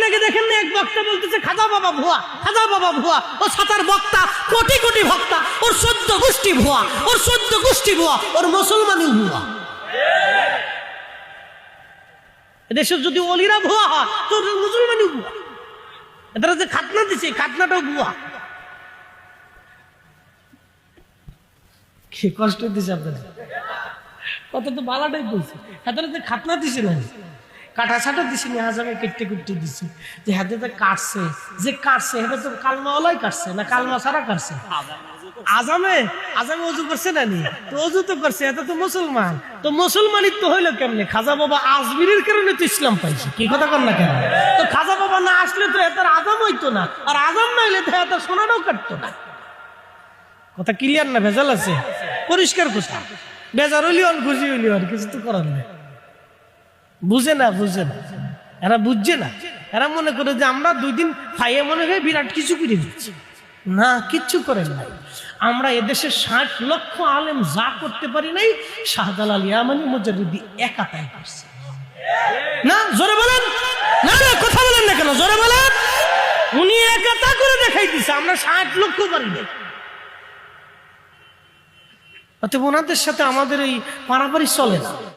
আগে দেখেন না, এক বক্তা বলতেছে খাজা বাবা ভুয়া, খাজা বাবা ভুয়া। ও ছাতার বক্তা, কোটি কোটি ভক্তা, ওর 14 গোষ্ঠী ভুয়া, ওর 14 গোষ্ঠী ভুয়া, ওর মুসলমানই ভুয়া। এদেশের যদি অলিরা ভুয়া হয় তো মুসলমানই ভুয়া। এদের যে খাতনা দিছে, খাতনাটাও ভুয়া। কি কষ্ট দিছে আপনাদের, কত তো বালাটাই বলছে। হাতে যে খাতনা দিছে না, কাটা ছাটা দিছি না, আজামে কেটে কুটে দিছি, যে হাতে কাটছে, যে কাটছে এটা তো কালমাওয়ালাই কাটছে না কালমা ছাড়া কাটছে। আজামে আজামে অজু করছে না নি, তো অজু তো করছে, এটা তো মুসলমান। তো মুসলমানই তো হইলো কেমনে? খাজা বাবা আজমিরের কারণে তো ইসলাম পাইছে। কি কথা কর না কেন? তো খাজা বাবা না আসলে তো এত আজাম হইতো না, আর আজাম না হইলে তো এত সোনাটাও কাটতো না। কথা ক্লিয়ার না? ভেজাল আছে? পরিষ্কার কথা। বেজার হইলি আর খুশি হইলি আর কিছু তো করার নেই। বুঝে না, বুঝে না, এরা বুঝছে না। এরা মনে করে যে আমরা 2 দিন খাইয়ে মনে হয় বিরাট কিছু করে দিচ্ছি। না, কিচ্ছু করেন নাই। আমরা এদেশের 60 লক্ষ আলেম যা করতে পারি নাই, শাহজালাল ইয়ামানি মুজাদ্দিদি একা তাই করছে। না জোরে বলেন না, না কথা বলেন না কেন? জোরে বলেন। উনি একা তা করে দেখাই দিছে, আমরা 60 লক্ষ পারি নাই। অতএব ওনাদের সাথে আমাদের এই পারাপারি চলে না।